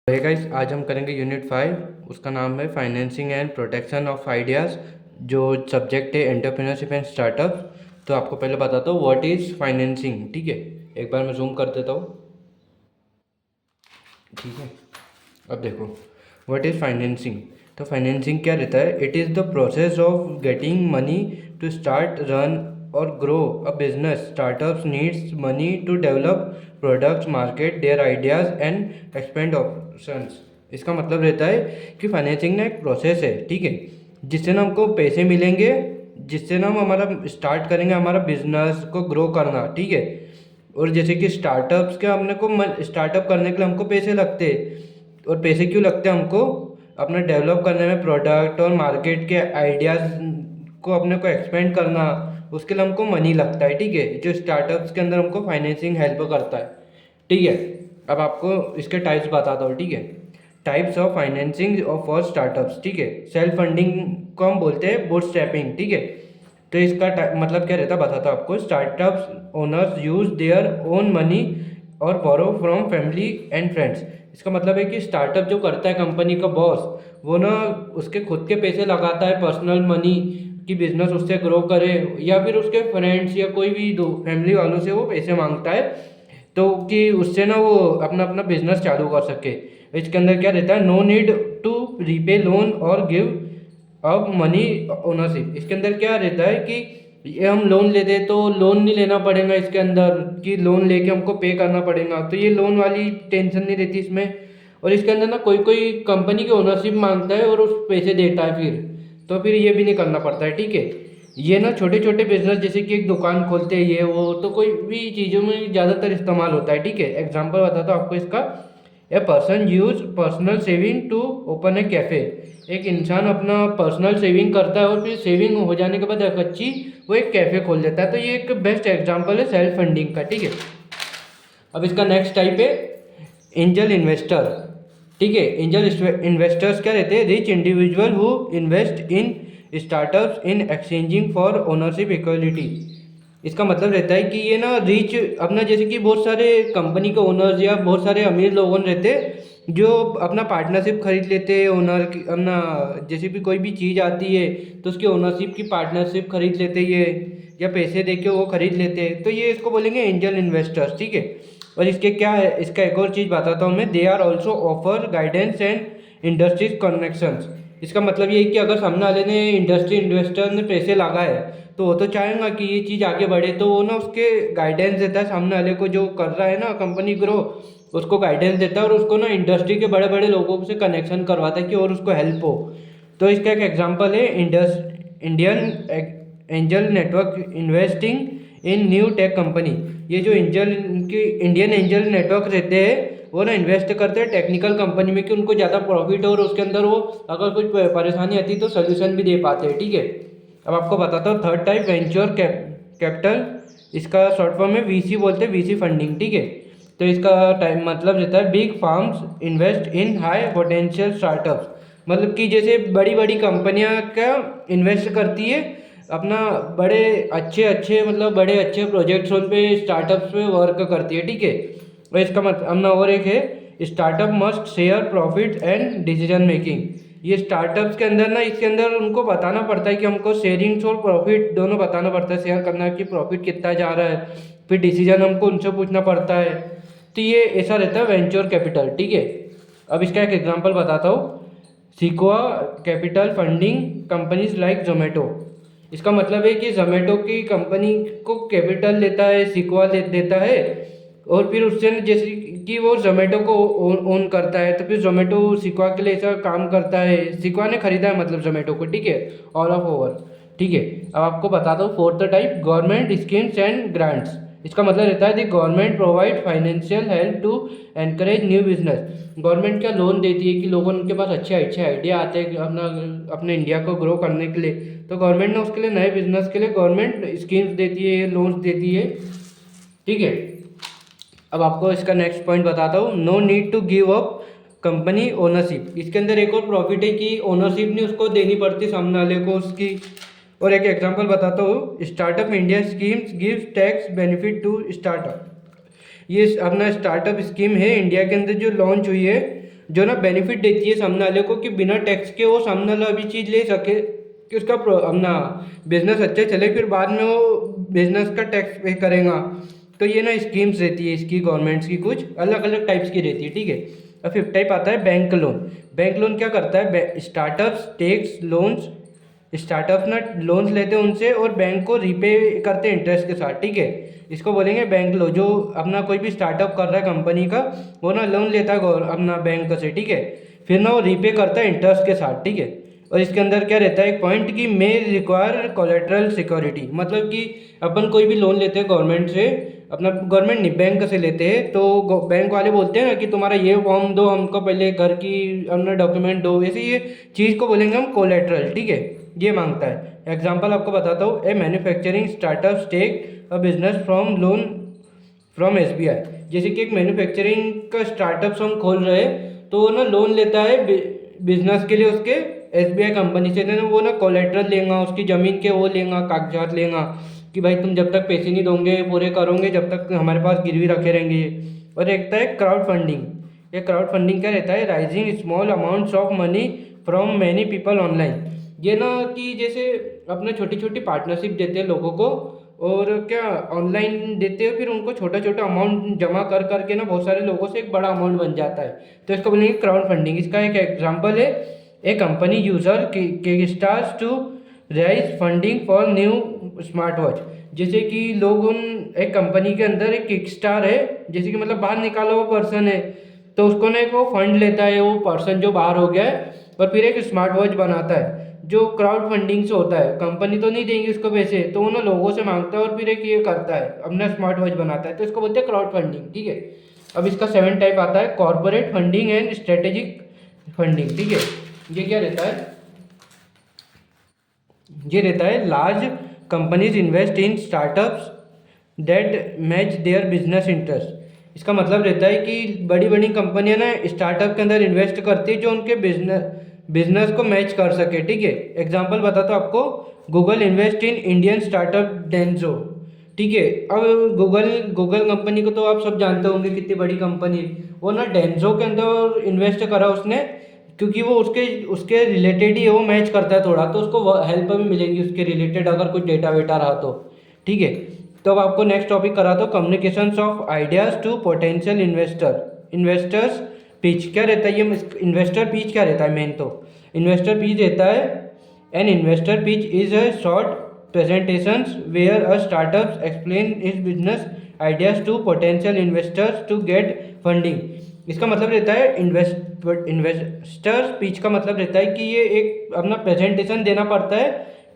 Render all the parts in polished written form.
Hey guys, आज हम करेंगे यूनिट 5। उसका नाम है financing and protection of ideas. जो सब्जेक्ट है एंटरप्रेन्योरशिप एंड स्टार्टअप। तो आपको पहले बताता हूँ व्हाट इज़ फाइनेंसिंग। ठीक है, एक बार मैं जूम कर देता हूँ। ठीक है, अब देखो व्हाट इज़ फाइनेंसिंग। तो फाइनेंसिंग क्या रहता है? It is the process of getting money to start, run और grow a business. Startups needs money to develop products, market their ideas and expand options. इसका मतलब रहता है कि फाइनेंसिंग ना एक प्रोसेस है, ठीक है, जिससे ना हमको पैसे मिलेंगे, जिससे ना हम हमारा स्टार्ट करेंगे हमारा बिजनेस को ग्रो करना। ठीक है, और जैसे कि स्टार्टअप्स के हमने को स्टार्टअप करने के लिए हमको पैसे लगते हैं। और पैसे क्यों लगते हैं हमको? अपना डेवलप करने में प्रोडक्ट और मार्केट के आइडियाज़ को अपने को एक्सपेंड करना, उसके लिए हमको मनी लगता है। ठीक है, जो स्टार्टअप्स के अंदर हमको फाइनेंसिंग हेल्प करता है। ठीक है, अब आपको इसके टाइप्स बताता हूँ। ठीक है, types of financing of for startups. ठीक है, सेल्फ फंडिंग को हम बोलते हैं बूटस्ट्रैपिंग। ठीक है, तो इसका मतलब क्या रहता है बताता हूँ आपको। Startups owners use their own money और borrow from family and friends. इसका मतलब है कि स्टार्टअप जो करता है कंपनी का बॉस, वो ना उसके खुद के पैसे लगाता है, पर्सनल मनी, कि बिजनेस उससे ग्रो करे, या फिर उसके फ्रेंड्स या कोई भी दो फैमिली वालों से वो पैसे मांगता है, तो कि उससे ना वो अपना अपना बिजनेस चालू कर सके। इसके अंदर क्या रहता है? No need to repay loan और गिव अब मनी ओनरशिप। इसके अंदर क्या रहता है कि ये हम लोन लेते तो लोन नहीं लेना पड़ेगा इसके अंदर, कि लोन लेके हमको पे करना पड़ेगा, तो ये लोन वाली टेंशन नहीं रहती इसमें। और इसके अंदर ना कोई कोई कंपनी की ओनरशिप मांगता है और उस पैसे देता है फिर, तो फिर ये भी नहीं करना पड़ता है। ठीक है, ये ना छोटे छोटे बिजनेस जैसे कि एक दुकान खोलते हैं ये वो, तो कोई भी चीज़ों में ज़्यादातर इस्तेमाल होता है। ठीक है, एग्जाम्पल बताता हूँ आपको इसका। A person use personal saving to open a cafe. एक इंसान अपना पर्सनल सेविंग करता है और फिर सेविंग हो जाने के बाद एक अच्छी वो एक कैफ़े खोल देता है। तो ये एक बेस्ट एग्जांपल है सेल्फ फंडिंग का। ठीक है, अब इसका नेक्स्ट टाइप है एंजल इन्वेस्टर। ठीक है, एंजल इन्वेस्टर्स क्या रहते हैं? Rich individual who invest in startups in exchanging for ownership equality. इसका मतलब रहता है कि ये ना रिच अपना, जैसे कि बहुत सारे कंपनी के ओनर्स या बहुत सारे अमीर लोगों रहते हैं जो अपना पार्टनरशिप खरीद लेते हैं। ओनर की अपना जैसे भी कोई भी चीज़ आती है तो उसकी ओनरशिप की पार्टनरशिप खरीद लेते हैं ये, या पैसे दे के वो खरीद लेते हैं, तो ये इसको बोलेंगे एंजल इन्वेस्टर्स। ठीक है, और इसके क्या है, इसका एक और चीज़ बताता हूँ मैं। They are also offer guidance and industries connections. इसका मतलब ये है कि अगर सामने वाले ने इंडस्ट्री इन्वेस्टर ने पैसे लगाए तो वो तो चाहेगा कि ये चीज़ आगे बढ़े, तो वो ना उसके गाइडेंस देता है सामने वाले को, जो कर रहा है ना कंपनी ग्रो, उसको गाइडेंस देता है और उसको ना इंडस्ट्री के बड़े बड़े लोगों से कनेक्शन करवाता है कि और उसको हेल्प हो। तो इसका एक एग्जांपल है Indian angel network investing in new tech company. ये जो एंजल की इंडियन एंजल नेटवर्क रहते हैं वो ना इन्वेस्ट करते हैं टेक्निकल कंपनी में, कि उनको ज़्यादा प्रॉफिट हो और उसके अंदर वो अगर कुछ परेशानी आती है तो सोल्यूशन भी दे पाते हैं। ठीक है, अब आपको बताता हूँ थर्ड टाइप वेंचर कैपिटल। इसका शॉर्ट फॉर्म में वीसी बोलते हैं, वीसी फंडिंग। ठीक है, तो इसका टाइम मतलब रहता है big farms invest in high potential startups. मतलब कि जैसे बड़ी बड़ी कंपनियां क्या इन्वेस्ट करती है अपना बड़े अच्छे अच्छे, मतलब बड़े अच्छे प्रोजेक्ट्स उन पे स्टार्टअप्स पे वर्क करती है। ठीक है, और इसका मतलब अपना और एक है startup must share profit and decision making. ये स्टार्टअप्स के अंदर ना, इसके अंदर उनको बताना पड़ता है कि हमको शेयरिंग्स और प्रॉफिट दोनों बताना पड़ता है, शेयर करना है कि प्रॉफिट कितना जा रहा है, फिर डिसीजन हमको उनसे पूछना पड़ता है। तो ये ऐसा रहता है वेंचर कैपिटल। ठीक है, अब इसका एक एग्जांपल बताता हूँ। Sequoia capital funding companies like Zomato. इसका मतलब है कि जोमेटो की कंपनी को कैपिटल लेता है, सिक्वा देता है, और फिर उससे जैसे कि वो जोमेटो को ओन करता है, तो फिर जोमेटो सिक्वा के लिए ऐसा काम करता है। सिक्वा ने खरीदा है मतलब जोमेटो को। ठीक है, ऑल ऑफ ओवर। ठीक है, अब आपको बताता हूँ fourth type government schemes and grants. इसका मतलब रहता है the government provide financial help to encourage new business. Government क्या लोन देती है कि लोगों के पास अच्छे अच्छे आइडिया आते हैं अपना अपने इंडिया को ग्रो करने के लिए, तो गवर्नमेंट ने उसके लिए नए बिजनेस के लिए गवर्नमेंट स्कीम्स देती है, लोन्स देती है। ठीक है, अब आपको इसका नेक्स्ट पॉइंट बताता हूँ। No need to give up company ownership. इसके अंदर एक और प्रॉफिट है कि ओनरशिप नहीं उसको देनी पड़ती सामने वाले को उसकी। और एक एग्जांपल बताता हूँ। Startup India schemes gives tax benefit to startup. ये अपना स्टार्टअप स्कीम है इंडिया के अंदर जो लॉन्च हुई है, जो ना बेनिफिट देती है सामने वाले को कि बिना टैक्स के वो सामने वाला अभी चीज़ ले सके कि उसका अपना बिजनेस अच्छे चले, फिर बाद में वो बिजनेस का टैक्स पे करेगा। तो ये ना स्कीम्स रहती है इसकी, गवर्नमेंट्स की कुछ अलग अलग टाइप्स की रहती है, ठीक है। अब फिफ्थ टाइप आता है बैंक लोन। बैंक लोन क्या करता है, स्टार्टअप्स टेक्स लोन्स, स्टार्टअप ना लोन्स लेते हैं उनसे और बैंक को रीपे करते हैं इंटरेस्ट के साथ, ठीक है। इसको बोलेंगे बैंक लोन। जो अपना कोई भी स्टार्टअप कर रहा है कंपनी का, वो ना लोन लेता है अपना बैंक से, ठीक है। फिर ना वो रीपे करता है इंटरेस्ट के साथ, ठीक है। और इसके अंदर क्या रहता है एक पॉइंट कि मे रिक्वायर कोलेटरल सिक्योरिटी, मतलब कि अपन कोई भी लोन लेते हैं गवर्नमेंट से, अपना गवर्नमेंट नहीं बैंक से लेते हैं, तो बैंक वाले बोलते हैं ना कि तुम्हारा ये फॉर्म दो हमको, पहले घर की अपना डॉक्यूमेंट दो, ऐसे ये चीज़ को बोलेंगे हम कोलेटरल, ठीक है। ये मांगता है। एग्जांपल आपको बताता हूँ, a manufacturing startup take a business from loan from SBI. जैसे कि एक मैन्युफैक्चरिंग का स्टार्टअप हम खोल रहे हैं, तो वो ना लोन लेता है बिजनेस के लिए उसके एसबीआई कंपनी से। ना वो ना कोलेटरल लेगा, उसकी ज़मीन के वो लेगा, कागजात लेगा कि भाई तुम जब तक पैसे नहीं दोगे पूरे करोगे, जब तक हमारे पास गिरवी रखे रहेंगे ये। और एक है क्राउड फंडिंग। ये क्राउड फंडिंग क्या रहता है, rising small amounts of money from many people online. ये ना कि जैसे अपने छोटी छोटी पार्टनरशिप देते हैं लोगों को, और क्या ऑनलाइन देते हैं, फिर उनको छोटा छोटा अमाउंट जमा कर करके ना बहुत सारे लोगों से एक बड़ा अमाउंट बन जाता है, तो इसको बोलेंगे क्राउड फंडिंग। इसका एक एग्जांपल है, ए कंपनी यूजर के stars to raise funding for new smart watch. जैसे कि लोग उन एक कंपनी के अंदर एक किक स्टार है, जैसे कि मतलब बाहर निकाला हुआ पर्सन है, तो उसको ना एक वो फंड लेता है वो पर्सन जो बाहर हो गया है, और फिर एक स्मार्ट वॉच बनाता है जो क्राउड फंडिंग से होता है। कंपनी तो नहीं देंगी उसको पैसे, तो वो ना लोगों से मांगता है और फिर एक ये करता है अपना स्मार्ट वॉच बनाता है, तो इसको बोलते हैं क्राउड फंडिंग, ठीक है। अब इसका 7 टाइप आता है, corporate funding and strategic funding, ठीक है। ये क्या रहता है, ये रहता है large companies invest in startups that match their business interest. इसका मतलब रहता है कि बड़ी बड़ी कंपनियां ना स्टार्टअप के अंदर इन्वेस्ट करती है जो उनके बिजनेस को मैच कर सके, ठीक है। एग्जांपल बताता हूँ आपको, Google invest in Indian startup Dunzo, ठीक है। अब गूगल कंपनी को तो आप सब जानते होंगे कितनी बड़ी कंपनी है। वो ना डेंजो के अंदर इन्वेस्ट करा उसने, क्योंकि वो उसके उसके रिलेटेड ही है, वो मैच करता है थोड़ा, तो उसको हेल्प भी मिलेंगी उसके रिलेटेड अगर कुछ डेटा वेटा रहा तो, ठीक है। तो अब आपको नेक्स्ट टॉपिक करा दो, communications of ideas to potential investors pitch. क्या रहता है ये इन्वेस्टर पिच, क्या रहता है मेन तो इन्वेस्टर पिच रहता है, an investor pitch is a short presentations where a startups explain its business ideas to potential investors to get funding। इसका मतलब रहता है इन्वेस्टर्स पिच का मतलब रहता है कि ये एक अपना प्रेजेंटेशन देना पड़ता है।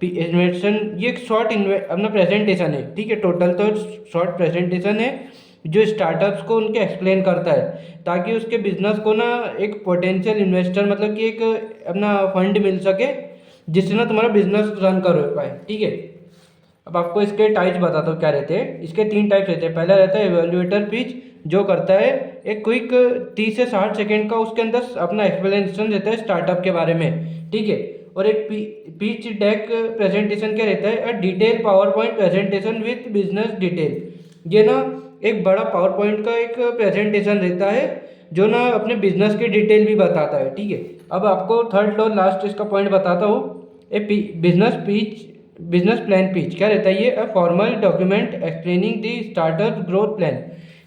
इन्वेस्टन ये एक शॉर्ट अपना प्रेजेंटेशन है, ठीक है। टोटल तो शॉर्ट प्रेजेंटेशन है जो स्टार्टअप्स को उनके एक्सप्लेन करता है, ताकि उसके बिजनेस को ना एक पोटेंशियल इन्वेस्टर मतलब कि एक अपना फंड मिल सके जिससे ना तुम्हारा बिजनेस रन कर पाए, ठीक है। अब आपको इसके टाइप्स बताता हूँ क्या रहते हैं। इसके 3 टाइप्स रहते हैं। पहला रहता है एवेल्युएटर पिच, जो करता है एक क्विक 30 से 60 सेकेंड का उसके अंदर अपना एक्सप्लेनेशन रहता है स्टार्टअप के बारे में, ठीक है। और एक पिच डेक प्रेजेंटेशन क्या रहता है, a detail power point presentation with business detail. ये ना एक बड़ा पावर पॉइंट का एक प्रेजेंटेशन रहता है जो ना अपने बिजनेस की डिटेल भी बताता है, ठीक है। अब आपको थर्ड और लास्ट इसका पॉइंट बताता हूँ, ए बिजनेस प्लान पिच। क्या रहता है ये, a formal document explaining the startup growth plan.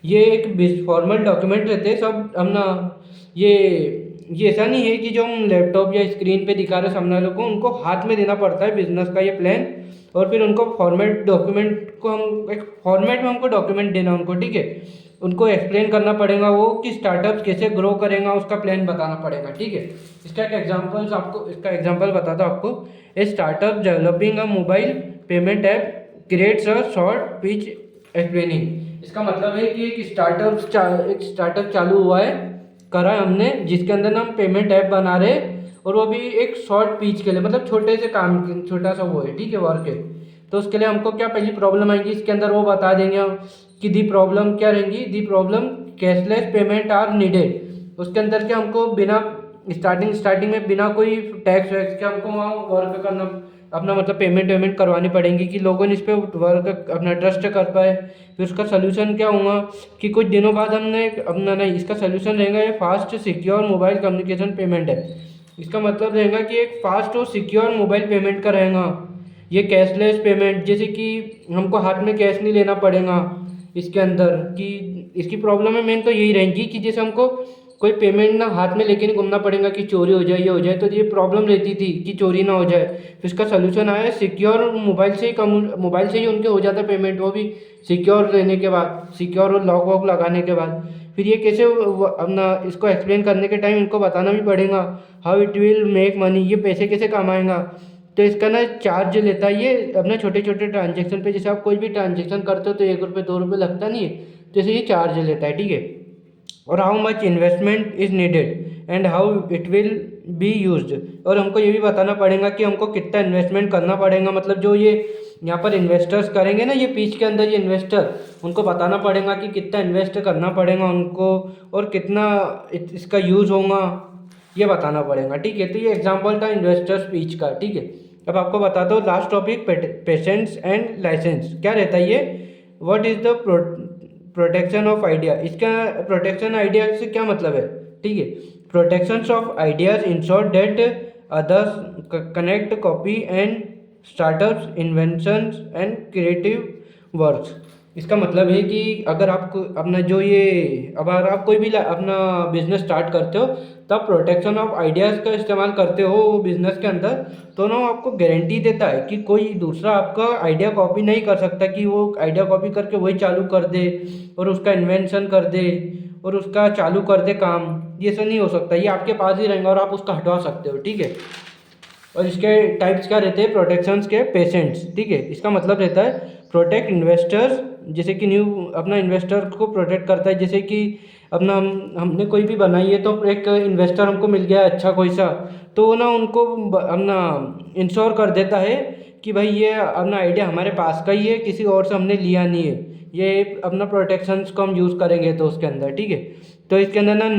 ये एक फॉर्मल डॉक्यूमेंट रहते हैं सब अपना, ये ऐसा नहीं है कि जो हम लैपटॉप या स्क्रीन पे दिखा रहे सामने वालों को, उनको हाथ में देना पड़ता है बिजनेस का ये प्लान, और फिर उनको फॉर्मेट डॉक्यूमेंट को हम एक फॉर्मेट में हमको डॉक्यूमेंट देना उनको, ठीक है। उनको एक्सप्लेन करना पड़ेगा वो कि स्टार्टअप कैसे ग्रो करेगा, उसका प्लान बताना पड़ेगा, ठीक है। इसका एग्जांपल बताता हूँ आपको, a startup developing a mobile payment app creates a short pitch explaining. इसका मतलब है कि एक स्टार्टअप चालू हुआ है, करा है हमने, जिसके अंदर हम पेमेंट ऐप बना रहे, और वो भी एक शॉर्ट पिच के लिए, मतलब छोटे से काम, छोटा सा वो है, ठीक है, वर्क है। तो उसके लिए हमको क्या पहली प्रॉब्लम आएंगी इसके अंदर वो बता देंगे हम कि दी प्रॉब्लम क्या रहेंगी, the problem cashless payment are needed. उसके अंदर क्या हमको बिना स्टार्टिंग में बिना कोई टैक्स वैक्स के हमको वहाँ वर्क करना, अपना मतलब पेमेंट करवानी पड़ेंगी कि लोगों ने इस पर वर्क अपना ट्रस्ट कर पाए। फिर उसका सोल्यूशन क्या होगा कि कुछ दिनों बाद हमने अपना नहीं, इसका सोल्यूशन रहेगा ये fast secure mobile communication payment है। इसका मतलब रहेगा कि एक फास्ट और सिक्योर मोबाइल पेमेंट का रहेगा। ये कैशलेस पेमेंट, जैसे कि हमको हाथ में कैश नहीं लेना पड़ेगा इसके अंदर, कि इसकी प्रॉब्लम है मेन तो यही रहेगी कि जैसे हमको कोई पेमेंट ना हाथ में लेके नहीं घूमना पड़ेगा कि चोरी हो जाए ये हो जाए, तो ये प्रॉब्लम रहती थी कि चोरी ना हो जाए। फिर इसका सोल्यूशन आया सिक्योर मोबाइल से ही उनके हो जाता पेमेंट, वो भी सिक्योर रहने के बाद, सिक्योर और लॉक वॉक लगाने के बाद। फिर ये कैसे अपना इसको एक्सप्लेन करने के टाइम इनको बताना भी पड़ेगा how it will make money, ये पैसे कैसे कमाएगा। तो इसका ना चार्ज लेता है ये अपने छोटे छोटे ट्रांजेक्शन पे, जैसे आप कोई भी ट्रांजेक्शन करते हो तो 1 रुपये 2 रुपये लगता नहीं है, तो जैसे ये चार्ज लेता है, ठीक है। और how much investment is needed and how it will be used, और हमको ये भी बताना पड़ेगा कि हमको कितना इन्वेस्टमेंट करना पड़ेगा, मतलब जो ये यहाँ पर इन्वेस्टर्स करेंगे ना ये पिच के अंदर ये इन्वेस्टर, उनको बताना पड़ेगा कि कितना इन्वेस्ट करना पड़ेगा उनको और कितना इसका यूज़ होगा, ये बताना पड़ेगा, ठीक है। तो ये एग्जांपल था इन्वेस्टर स्पीच का, ठीक है। अब आपको बताता हूँ last topic, patents and license क्या रहता है ये, what is the protection of idea. इसका प्रोटेक्शन आइडिया से क्या मतलब है, ठीक है। Protection of ideas ensure that others cannot copy and startups inventions and creative works. इसका मतलब है कि अगर आप अपना जो ये अगर आप कोई भी अपना बिजनेस स्टार्ट करते हो तब प्रोटेक्शन ऑफ आइडियाज़ का इस्तेमाल करते हो वो बिजनेस के अंदर, तो ना आपको गारंटी देता है कि कोई दूसरा आपका आइडिया कॉपी नहीं कर सकता, कि वो आइडिया कॉपी करके वही चालू कर दे और उसका इन्वेंशन कर दे और उसका चालू कर दे काम, ये सब नहीं हो सकता। ये आपके पास ही रहेगा और आप उसका हटवा सकते हो, ठीक है। और इसके टाइप्स क्या रहते हैं प्रोटेक्शंस के, पेशेंट्स, ठीक है। इसका मतलब रहता है प्रोटेक्ट इन्वेस्टर्स, जैसे कि न्यू अपना इन्वेस्टर को प्रोटेक्ट करता है, जैसे कि अपना हमने कोई भी बनाई है तो एक इन्वेस्टर हमको मिल गया अच्छा कोई सा, तो वो ना उनको अपना इंश्योर कर देता है कि भाई ये अपना आइडिया हमारे पास का ही है, किसी और से हमने लिया नहीं है, ये अपना प्रोटेक्शंस को हम यूज़ करेंगे तो उसके अंदर, ठीक है। तो इसके अंदर ना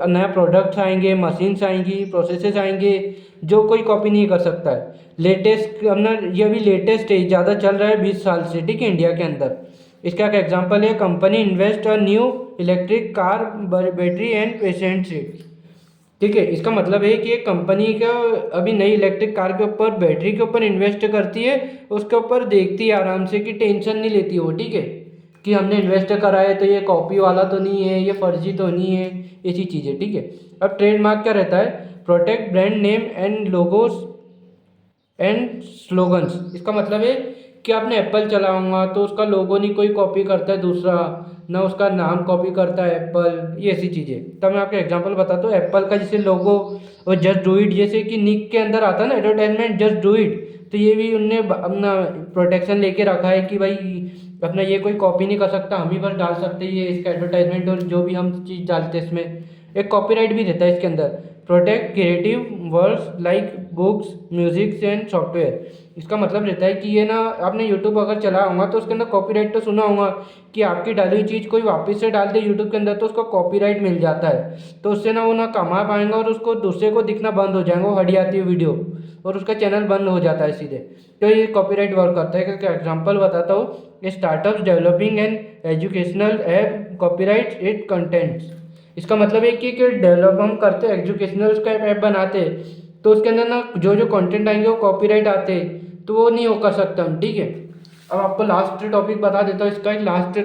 नया प्रोडक्ट्स आएंगे, मशीन्स आएंगी, प्रोसेसेस आएंगे जो कोई कॉपी नहीं कर सकता है। लेटेस्ट अपना ये अभी लेटेस्ट है, ज़्यादा चल रहा है 20 साल से, ठीक है, इंडिया के अंदर। इसका एक एग्जांपल है company invest a new electric car battery and patient seat, ठीक है। इसका मतलब है कि एक कंपनी का अभी नई इलेक्ट्रिक कार के ऊपर बैटरी के ऊपर इन्वेस्ट करती है, उसके ऊपर देखती है आराम से कि टेंशन नहीं लेती वो, ठीक है, कि हमने इन्वेस्ट करा है तो ये कॉपी वाला तो नहीं है, ये फर्जी तो नहीं है, ऐसी चीज़ें, ठीक है। अब ट्रेडमार्क क्या रहता है, protect brand name and logos and slogans. इसका मतलब है कि आपने एप्पल चलाऊंगा तो उसका लोगो नहीं कोई कॉपी करता है दूसरा, ना उसका नाम कॉपी करता है एप्पल, ये ऐसी चीज़ें। तब मैं आपको एग्जांपल बताता हूँ एप्पल का जैसे लोगो और जस्ट डू इट, जैसे कि निक के अंदर आता है ना एडवर्टाइजमेंट जस्ट डू इट, तो ये भी उनने अपना प्रोटेक्शन लेके रखा है कि भाई अपना ये कोई कॉपी नहीं कर सकता, हम ही बस डाल सकते हैं ये इसका एडवर्टाइजमेंट और जो भी हम चीज़ डालते हैं इसमें। एक कॉपीराइट भी रहता है इसके अंदर, protect creative works like books music and software. इसका मतलब रहता है कि ये ना आपने यूट्यूब अगर चलाया होगा तो उसके अंदर कॉपीराइट तो सुना होगा कि आपकी डाली हुई चीज़ कोई वापस से डाल दे यूट्यूब के अंदर तो उसको कॉपीराइट मिल जाता है, तो उससे ना वो ना कमा पाएंगा और उसको दूसरे को दिखना बंद हो जाएगा, वो हट जाती है वीडियो और उसका चैनल बंद हो जाता है सीधे। तो ये कॉपीराइट वर्क करता है। क्योंकि एग्जाम्पल बताता हूँ, startups developing and educational app copyright it contents. इसका मतलब है कि डेवलप हम करते एजुकेशनल का ऐप बनाते तो उसके अंदर ना जो जो कंटेंट आएंगे वो कॉपीराइट आते, तो वो नहीं हो कर सकता हम, ठीक है। अब आपको लास्ट टॉपिक बता देता हूँ, इसका एक लास्ट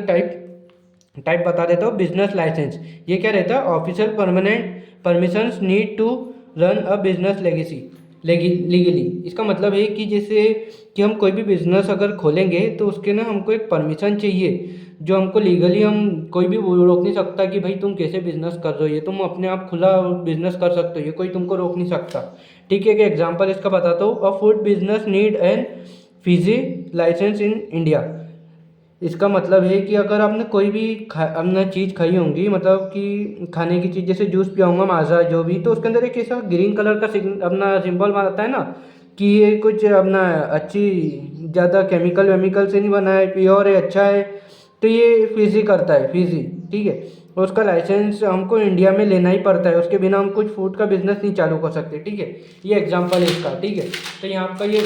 टाइप बता देता हूँ, बिजनेस लाइसेंस। ये क्या रहता है, official permanent permissions need to run a business legally. इसका मतलब है कि जैसे कि हम कोई भी बिजनेस अगर खोलेंगे तो उसके ना हमको एक परमिशन चाहिए जो हमको लीगली, हम कोई भी रोक नहीं सकता कि भाई तुम कैसे बिजनेस कर रहे हो, ये तुम अपने आप खुला बिजनेस कर सकते हो, ये कोई तुमको रोक नहीं सकता, ठीक है। कि एग्जांपल इसका बताता हूँ, a food business need an फीजी लाइसेंस इन इंडिया। इसका मतलब है कि अगर आपने कोई भी अपना चीज़ खाई होंगी, मतलब कि खाने की चीज़ जैसे जूस पिया होगा माजा जो भी, तो उसके अंदर एक ऐसा ग्रीन कलर का अपना सिंबल बनाता है ना कि ये कुछ अपना अच्छी ज़्यादा केमिकल वेमिकल से नहीं बना है, प्योर है, अच्छा है, तो ये फीजी करता है, फीजी, ठीक है। और उसका लाइसेंस हमको इंडिया में लेना ही पड़ता है, उसके बिना हम कुछ फूड का बिजनेस नहीं चालू कर सकते, ठीक है। ये एग्जांपल है इसका, ठीक है। तो यहाँ आपका ये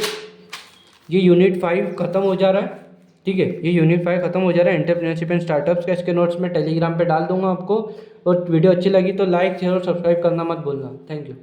ये यूनिट 5 ख़त्म हो जा रहा है, ठीक है, ये यूनिट 5 ख़त्म हो जा रहा है एंटरप्रेन्योरशिप एंड स्टार्टअप्स का। इसके नोट्स मैं टेलीग्राम पे डाल दूंगा आपको। और वीडियो अच्छी लगी तो लाइक शेयर और सब्सक्राइब करना मत भूलना। Thank you.